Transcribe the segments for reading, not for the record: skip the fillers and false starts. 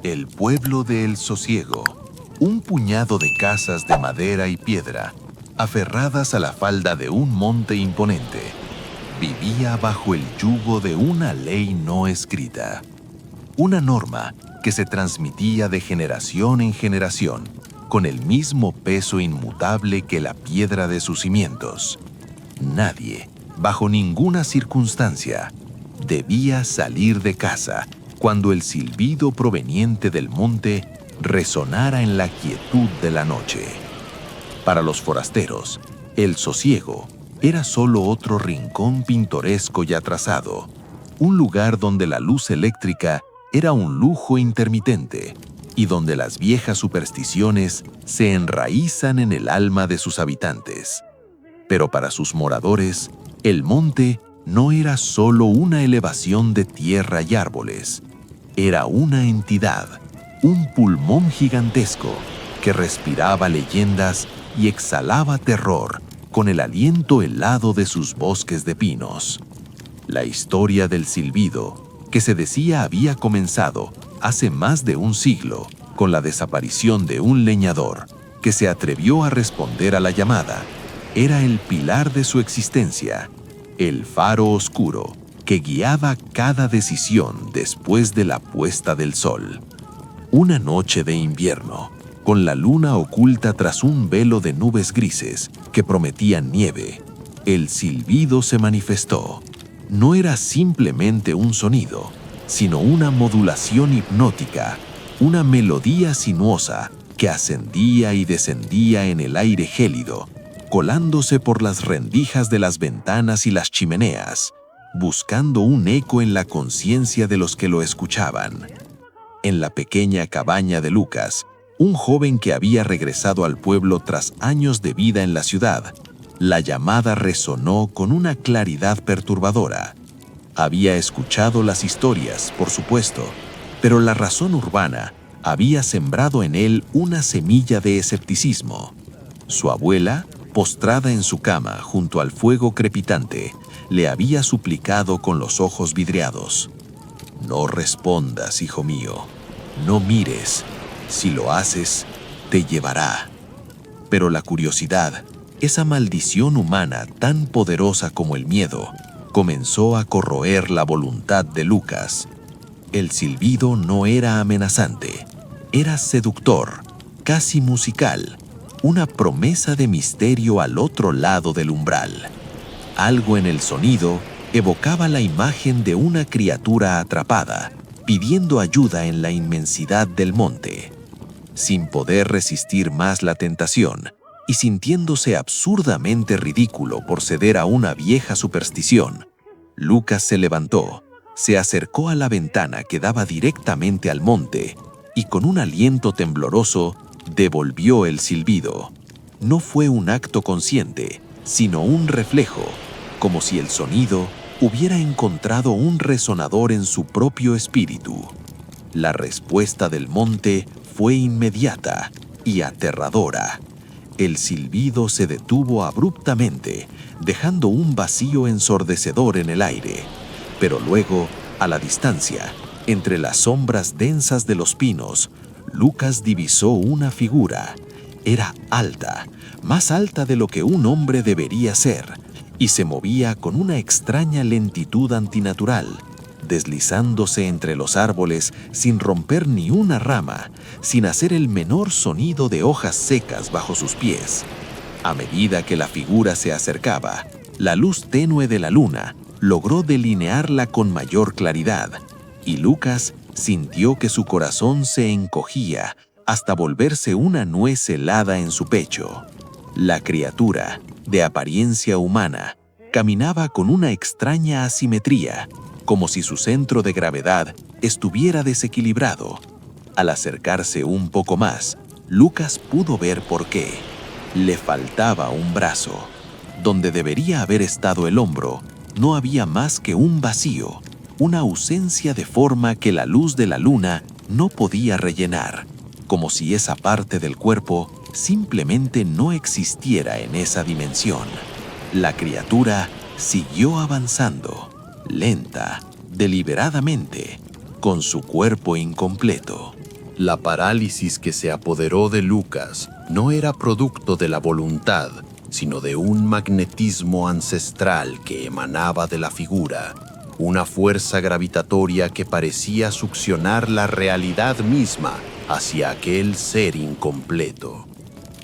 El pueblo de El Sosiego, un puñado de casas de madera y piedra, aferradas a la falda de un monte imponente, vivía bajo el yugo de una ley no escrita. Una norma que se transmitía de generación en generación, con el mismo peso inmutable que la piedra de sus cimientos. Nadie, bajo ninguna circunstancia, debía salir de casa cuando el silbido proveniente del monte resonara en la quietud de la noche. Para los forasteros, El Sosiego era solo otro rincón pintoresco y atrasado, un lugar donde la luz eléctrica era un lujo intermitente y donde las viejas supersticiones se enraizan en el alma de sus habitantes. Pero para sus moradores, el monte no era solo una elevación de tierra y árboles. Era una entidad, un pulmón gigantesco que respiraba leyendas y exhalaba terror con el aliento helado de sus bosques de pinos. La historia del silbido, que se decía había comenzado hace más de un siglo con la desaparición de un leñador que se atrevió a responder a la llamada, era el pilar de su existencia, el faro oscuro que guiaba cada decisión después de la puesta del sol. Una noche de invierno, con la luna oculta tras un velo de nubes grises que prometían nieve, el silbido se manifestó. No era simplemente un sonido, sino una modulación hipnótica, una melodía sinuosa que ascendía y descendía en el aire gélido, colándose por las rendijas de las ventanas y las chimeneas, buscando un eco en la conciencia de los que lo escuchaban. En la pequeña cabaña de Lucas, un joven que había regresado al pueblo tras años de vida en la ciudad, la llamada resonó con una claridad perturbadora. Había escuchado las historias, por supuesto, pero la razón urbana había sembrado en él una semilla de escepticismo. Su abuela, postrada en su cama junto al fuego crepitante, le había suplicado con los ojos vidriados: «No respondas, hijo mío, no mires, si lo haces, te llevará». Pero la curiosidad, esa maldición humana tan poderosa como el miedo, comenzó a corroer la voluntad de Lucas. El silbido no era amenazante, era seductor, casi musical, una promesa de misterio al otro lado del umbral. Algo en el sonido evocaba la imagen de una criatura atrapada, pidiendo ayuda en la inmensidad del monte. Sin poder resistir más la tentación y sintiéndose absurdamente ridículo por ceder a una vieja superstición, Lucas se levantó, se acercó a la ventana que daba directamente al monte y con un aliento tembloroso devolvió el silbido. No fue un acto consciente, sino un reflejo, como si el sonido hubiera encontrado un resonador en su propio espíritu. La respuesta del monte fue inmediata y aterradora. El silbido se detuvo abruptamente, dejando un vacío ensordecedor en el aire. Pero luego, a la distancia, entre las sombras densas de los pinos, Lucas divisó una figura. Era alta, más alta de lo que un hombre debería ser, y se movía con una extraña lentitud antinatural, deslizándose entre los árboles sin romper ni una rama, sin hacer el menor sonido de hojas secas bajo sus pies. A medida que la figura se acercaba, la luz tenue de la luna logró delinearla con mayor claridad, y Lucas sintió que su corazón se encogía hasta volverse una nuez helada en su pecho. La criatura, de apariencia humana, caminaba con una extraña asimetría, como si su centro de gravedad estuviera desequilibrado. Al acercarse un poco más, Lucas pudo ver por qué. Le faltaba un brazo. Donde debería haber estado el hombro, no había más que un vacío, una ausencia de forma que la luz de la luna no podía rellenar, como si esa parte del cuerpo simplemente no existiera en esa dimensión. La criatura siguió avanzando, lenta, deliberadamente, con su cuerpo incompleto. La parálisis que se apoderó de Lucas no era producto de la voluntad, sino de un magnetismo ancestral que emanaba de la figura, una fuerza gravitatoria que parecía succionar la realidad misma hacia aquel ser incompleto.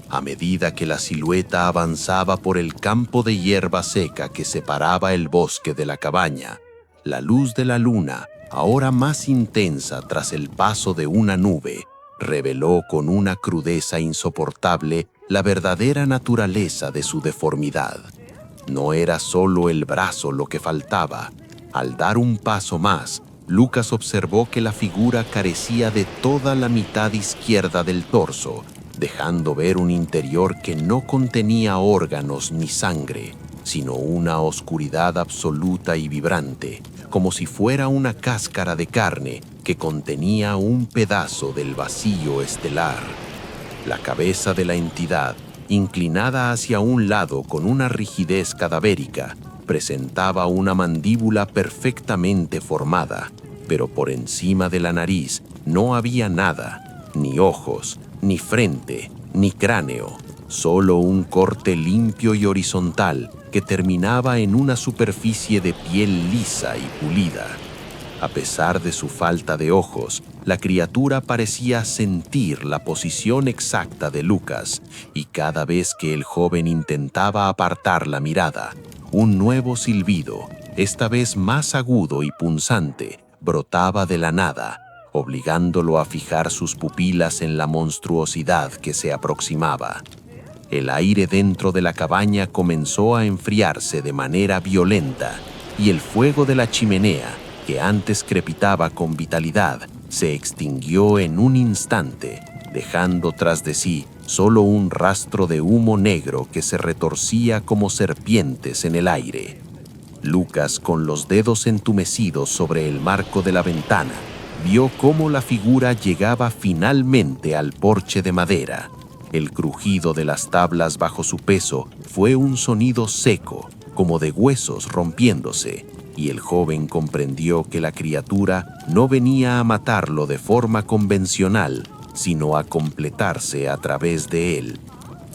A medida que la silueta avanzaba por el campo de hierba seca que separaba el bosque de la cabaña, la luz de la luna, ahora más intensa tras el paso de una nube, reveló con una crudeza insoportable la verdadera naturaleza de su deformidad. No era solo el brazo lo que faltaba. Al dar un paso más, Lucas observó que la figura carecía de toda la mitad izquierda del torso, dejando ver un interior que no contenía órganos ni sangre, sino una oscuridad absoluta y vibrante, como si fuera una cáscara de carne que contenía un pedazo del vacío estelar. La cabeza de la entidad, inclinada hacia un lado con una rigidez cadavérica, presentaba una mandíbula perfectamente formada, pero por encima de la nariz no había nada, ni ojos, ni frente, ni cráneo, solo un corte limpio y horizontal que terminaba en una superficie de piel lisa y pulida. A pesar de su falta de ojos, la criatura parecía sentir la posición exacta de Lucas, y cada vez que el joven intentaba apartar la mirada, un nuevo silbido, esta vez más agudo y punzante, brotaba de la nada, obligándolo a fijar sus pupilas en la monstruosidad que se aproximaba. El aire dentro de la cabaña comenzó a enfriarse de manera violenta, y el fuego de la chimenea, que antes crepitaba con vitalidad, se extinguió en un instante, dejando tras de sí solo un rastro de humo negro que se retorcía como serpientes en el aire. Lucas, con los dedos entumecidos sobre el marco de la ventana, vio cómo la figura llegaba finalmente al porche de madera. El crujido de las tablas bajo su peso fue un sonido seco, como de huesos rompiéndose, y el joven comprendió que la criatura no venía a matarlo de forma convencional, sino a completarse a través de él.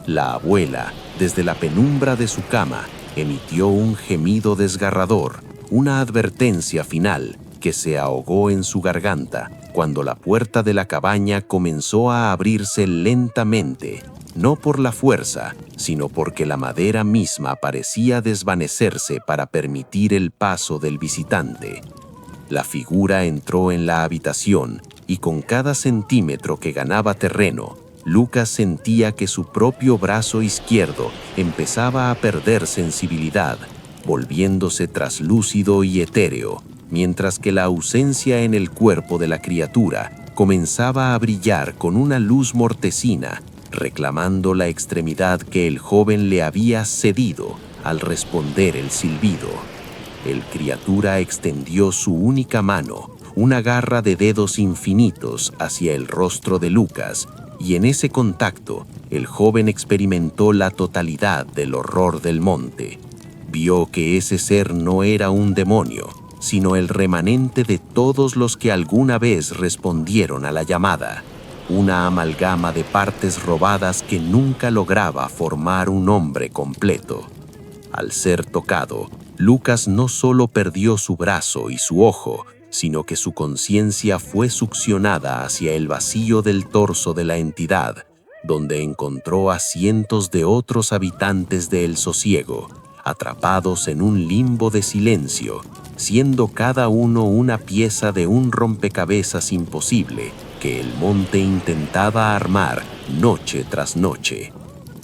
La abuela, desde la penumbra de su cama, emitió un gemido desgarrador, una advertencia final que se ahogó en su garganta cuando la puerta de la cabaña comenzó a abrirse lentamente, no por la fuerza, sino porque la madera misma parecía desvanecerse para permitir el paso del visitante. La figura entró en la habitación y con cada centímetro que ganaba terreno, Lucas sentía que su propio brazo izquierdo empezaba a perder sensibilidad, volviéndose traslúcido y etéreo, mientras que la ausencia en el cuerpo de la criatura comenzaba a brillar con una luz mortecina, reclamando la extremidad que el joven le había cedido al responder el silbido. El criatura extendió su única mano, una garra de dedos infinitos hacia el rostro de Lucas, y en ese contacto, el joven experimentó la totalidad del horror del monte. Vio que ese ser no era un demonio, sino el remanente de todos los que alguna vez respondieron a la llamada, una amalgama de partes robadas que nunca lograba formar un hombre completo. Al ser tocado, Lucas no solo perdió su brazo y su ojo, sino que su conciencia fue succionada hacia el vacío del torso de la entidad, donde encontró a cientos de otros habitantes de El Sosiego, atrapados en un limbo de silencio, siendo cada uno una pieza de un rompecabezas imposible que el monte intentaba armar noche tras noche.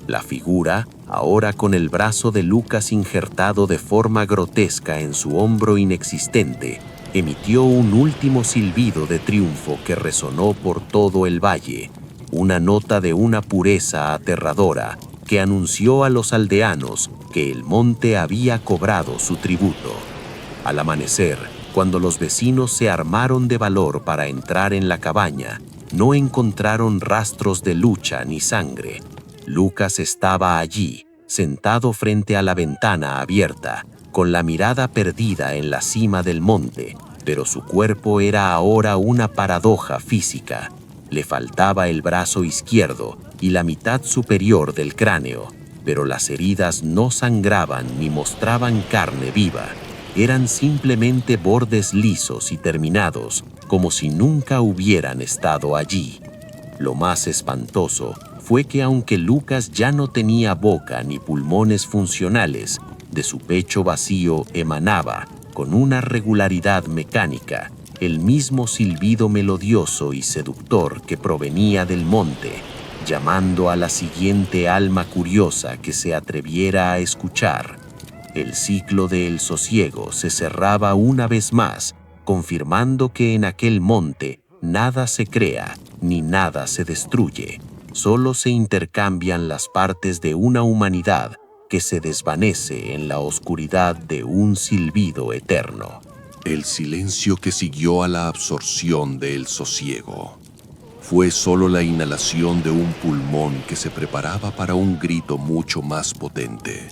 La figura, ahora con el brazo de Lucas injertado de forma grotesca en su hombro inexistente, emitió un último silbido de triunfo que resonó por todo el valle, una nota de una pureza aterradora que anunció a los aldeanos que el monte había cobrado su tributo. Al amanecer, cuando los vecinos se armaron de valor para entrar en la cabaña, no encontraron rastros de lucha ni sangre. Lucas estaba allí, sentado frente a la ventana abierta, con la mirada perdida en la cima del monte, pero su cuerpo era ahora una paradoja física. Le faltaba el brazo izquierdo y la mitad superior del cráneo, pero las heridas no sangraban ni mostraban carne viva. Eran simplemente bordes lisos y terminados, como si nunca hubieran estado allí. Lo más espantoso fue que aunque Lucas ya no tenía boca ni pulmones funcionales, de su pecho vacío emanaba, con una regularidad mecánica, el mismo silbido melodioso y seductor que provenía del monte, llamando a la siguiente alma curiosa que se atreviera a escuchar. El ciclo del sosiego se cerraba una vez más, confirmando que en aquel monte nada se crea ni nada se destruye, solo se intercambian las partes de una humanidad que se desvanece en la oscuridad de un silbido eterno. El silencio que siguió a la absorción del sosiego fue solo la inhalación de un pulmón que se preparaba para un grito mucho más potente.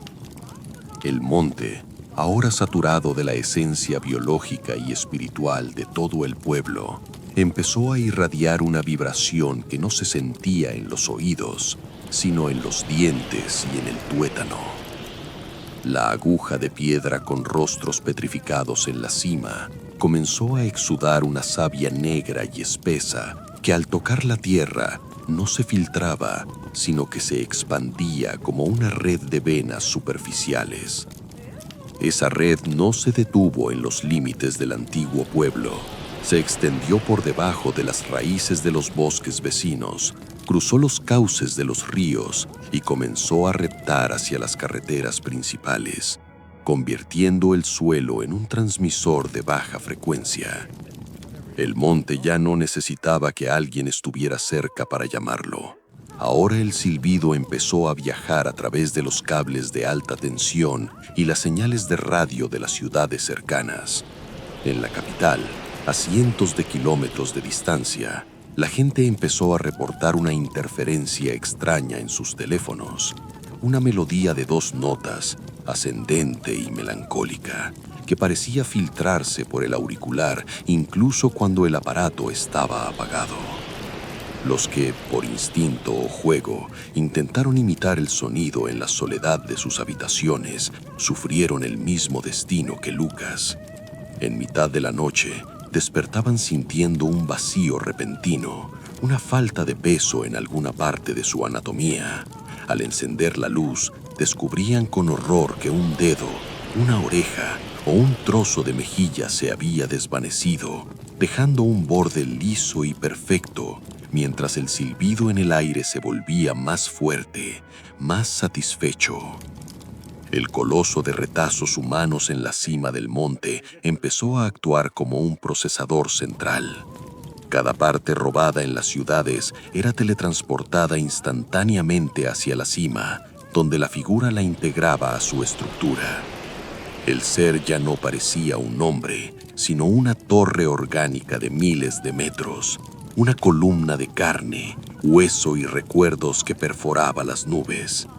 El monte, ahora saturado de la esencia biológica y espiritual de todo el pueblo, empezó a irradiar una vibración que no se sentía en los oídos, sino en los dientes y en el tuétano. La aguja de piedra con rostros petrificados en la cima comenzó a exudar una savia negra y espesa que al tocar la tierra no se filtraba, sino que se expandía como una red de venas superficiales. Esa red no se detuvo en los límites del antiguo pueblo. Se extendió por debajo de las raíces de los bosques vecinos, cruzó los cauces de los ríos y comenzó a reptar hacia las carreteras principales, convirtiendo el suelo en un transmisor de baja frecuencia. El monte ya no necesitaba que alguien estuviera cerca para llamarlo. Ahora el silbido empezó a viajar a través de los cables de alta tensión y las señales de radio de las ciudades cercanas. En la capital, a cientos de kilómetros de distancia, la gente empezó a reportar una interferencia extraña en sus teléfonos, una melodía de 2 notas, ascendente y melancólica, que parecía filtrarse por el auricular incluso cuando el aparato estaba apagado. Los que, por instinto o juego, intentaron imitar el sonido en la soledad de sus habitaciones, sufrieron el mismo destino que Lucas. En mitad de la noche, despertaban sintiendo un vacío repentino, una falta de peso en alguna parte de su anatomía. Al encender la luz, descubrían con horror que un dedo, una oreja o un trozo de mejilla se había desvanecido, dejando un borde liso y perfecto, mientras el silbido en el aire se volvía más fuerte, más satisfecho. El coloso de retazos humanos en la cima del monte empezó a actuar como un procesador central. Cada parte robada en las ciudades era teletransportada instantáneamente hacia la cima, donde la figura la integraba a su estructura. El ser ya no parecía un hombre, sino una torre orgánica de miles de metros, una columna de carne, hueso y recuerdos que perforaba las nubes.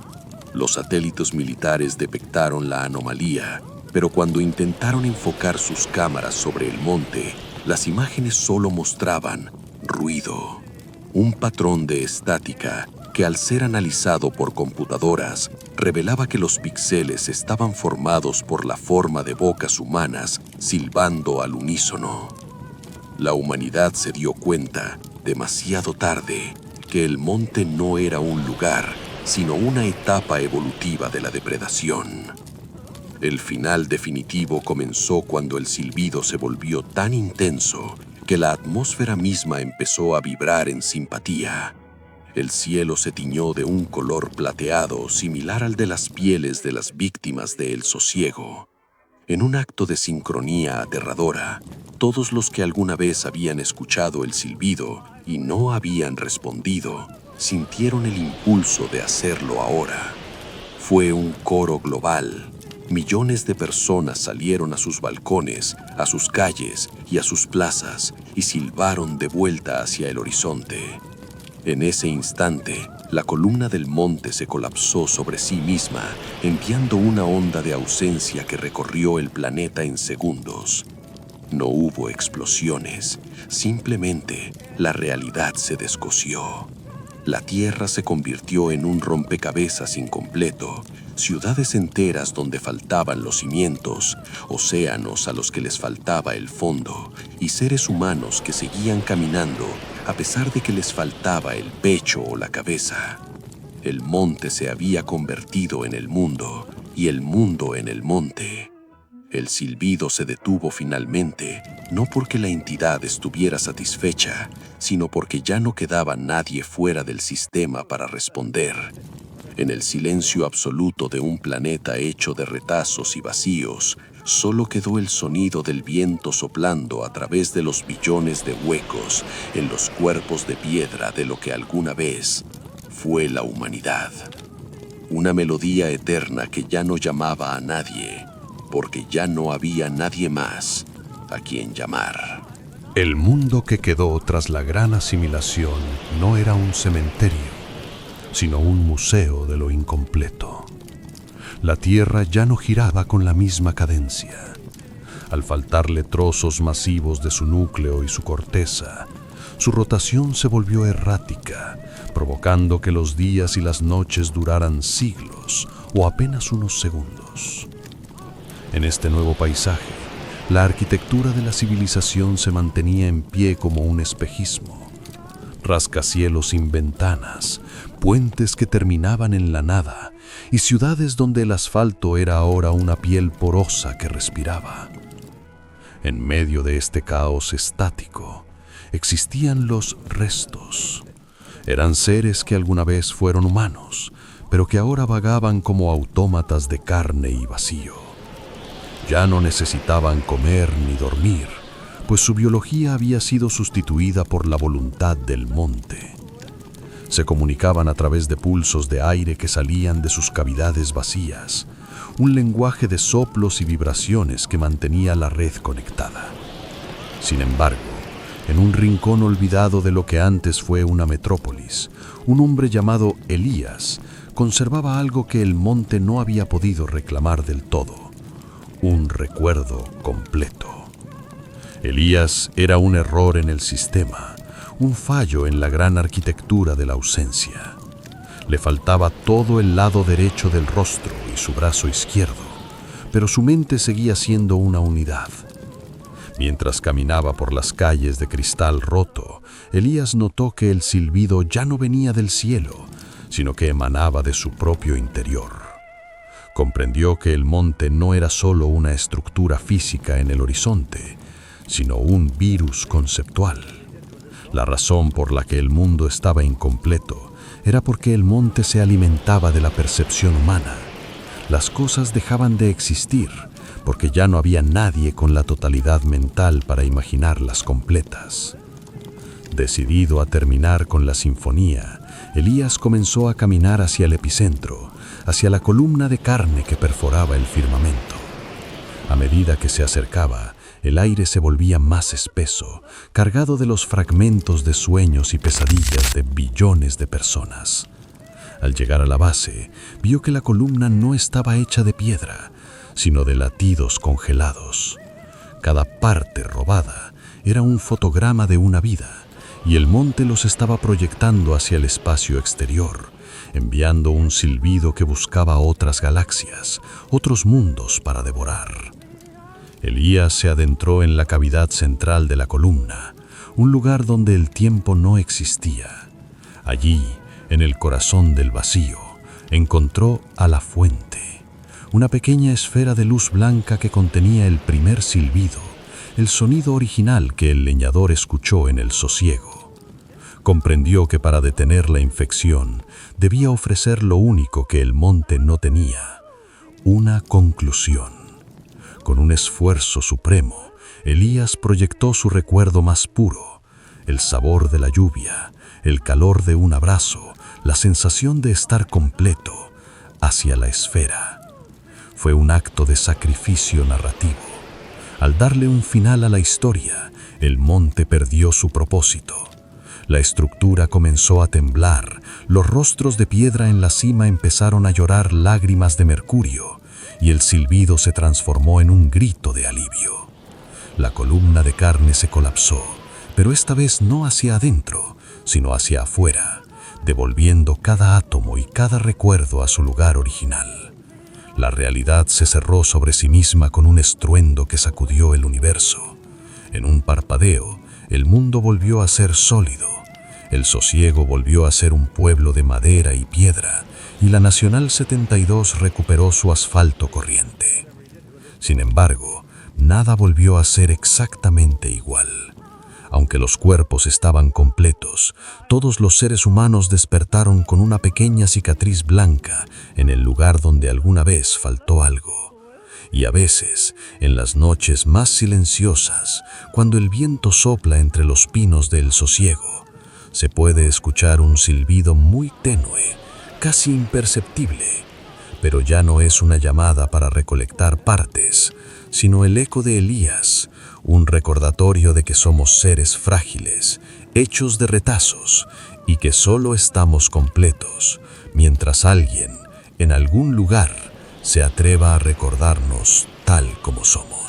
Los satélites militares detectaron la anomalía, pero cuando intentaron enfocar sus cámaras sobre el monte, las imágenes solo mostraban ruido, un patrón de estática que al ser analizado por computadoras, revelaba que los píxeles estaban formados por la forma de bocas humanas silbando al unísono. La humanidad se dio cuenta, demasiado tarde, que el monte no era un lugar, sino una etapa evolutiva de la depredación. El final definitivo comenzó cuando el silbido se volvió tan intenso que la atmósfera misma empezó a vibrar en simpatía. El cielo se tiñó de un color plateado similar al de las pieles de las víctimas del sosiego. En un acto de sincronía aterradora, todos los que alguna vez habían escuchado el silbido y no habían respondido, sintieron el impulso de hacerlo ahora. Fue un coro global. Millones de personas salieron a sus balcones, a sus calles y a sus plazas y silbaron de vuelta hacia el horizonte. En ese instante, la columna del monte se colapsó sobre sí misma, enviando una onda de ausencia que recorrió el planeta en segundos. No hubo explosiones, simplemente la realidad se descosió. La Tierra se convirtió en un rompecabezas incompleto, ciudades enteras donde faltaban los cimientos, océanos a los que les faltaba el fondo y seres humanos que seguían caminando a pesar de que les faltaba el pecho o la cabeza. El monte se había convertido en el mundo y el mundo en el monte. El silbido se detuvo finalmente, no porque la entidad estuviera satisfecha, sino porque ya no quedaba nadie fuera del sistema para responder. En el silencio absoluto de un planeta hecho de retazos y vacíos, solo quedó el sonido del viento soplando a través de los billones de huecos en los cuerpos de piedra de lo que alguna vez fue la humanidad. Una melodía eterna que ya no llamaba a nadie, porque ya no había nadie más a quien llamar. El mundo que quedó tras la gran asimilación no era un cementerio, sino un museo de lo incompleto. La Tierra ya no giraba con la misma cadencia. Al faltarle trozos masivos de su núcleo y su corteza, su rotación se volvió errática, provocando que los días y las noches duraran siglos o apenas unos segundos. En este nuevo paisaje, la arquitectura de la civilización se mantenía en pie como un espejismo. Rascacielos sin ventanas, puentes que terminaban en la nada y ciudades donde el asfalto era ahora una piel porosa que respiraba. En medio de este caos estático, existían los restos. Eran seres que alguna vez fueron humanos, pero que ahora vagaban como autómatas de carne y vacío. Ya no necesitaban comer ni dormir, pues su biología había sido sustituida por la voluntad del monte. Se comunicaban a través de pulsos de aire que salían de sus cavidades vacías, un lenguaje de soplos y vibraciones que mantenía la red conectada. Sin embargo, en un rincón olvidado de lo que antes fue una metrópolis, un hombre llamado Elías conservaba algo que el monte no había podido reclamar del todo: un recuerdo completo. Elías era un error en el sistema, un fallo en la gran arquitectura de la ausencia. Le faltaba todo el lado derecho del rostro y su brazo izquierdo, pero su mente seguía siendo una unidad. Mientras caminaba por las calles de cristal roto, Elías notó que el silbido ya no venía del cielo, sino que emanaba de su propio interior. Comprendió que el monte no era solo una estructura física en el horizonte, sino un virus conceptual. La razón por la que el mundo estaba incompleto era porque el monte se alimentaba de la percepción humana. Las cosas dejaban de existir porque ya no había nadie con la totalidad mental para imaginarlas completas. Decidido a terminar con la sinfonía, Elías comenzó a caminar hacia el epicentro, hacia la columna de carne que perforaba el firmamento. A medida que se acercaba, el aire se volvía más espeso, cargado de los fragmentos de sueños y pesadillas de billones de personas. Al llegar a la base, vio que la columna no estaba hecha de piedra, sino de latidos congelados. Cada parte robada era un fotograma de una vida, y el monte los estaba proyectando hacia el espacio exterior, enviando un silbido que buscaba otras galaxias, otros mundos para devorar. Elías se adentró en la cavidad central de la columna, un lugar donde el tiempo no existía. Allí, en el corazón del vacío, encontró a la fuente, una pequeña esfera de luz blanca que contenía el primer silbido, el sonido original que el leñador escuchó en el sosiego. Comprendió que para detener la infección debía ofrecer lo único que el monte no tenía: una conclusión. Con un esfuerzo supremo, Elías proyectó su recuerdo más puro, el sabor de la lluvia, el calor de un abrazo, la sensación de estar completo, hacia la esfera. Fue un acto de sacrificio narrativo. Al darle un final a la historia, el monte perdió su propósito. La estructura comenzó a temblar, los rostros de piedra en la cima empezaron a llorar lágrimas de mercurio, y el silbido se transformó en un grito de alivio. La columna de carne se colapsó, pero esta vez no hacia adentro, sino hacia afuera, devolviendo cada átomo y cada recuerdo a su lugar original. La realidad se cerró sobre sí misma con un estruendo que sacudió el universo. En un parpadeo, el mundo volvió a ser sólido. El sosiego volvió a ser un pueblo de madera y piedra, y la Nacional 72 recuperó su asfalto corriente. Sin embargo, nada volvió a ser exactamente igual. Aunque los cuerpos estaban completos, todos los seres humanos despertaron con una pequeña cicatriz blanca en el lugar donde alguna vez faltó algo. Y a veces, en las noches más silenciosas, cuando el viento sopla entre los pinos del sosiego, se puede escuchar un silbido muy tenue, casi imperceptible, pero ya no es una llamada para recolectar partes, sino el eco de Elías, un recordatorio de que somos seres frágiles, hechos de retazos, y que solo estamos completos, mientras alguien, en algún lugar, se atreva a recordarnos tal como somos.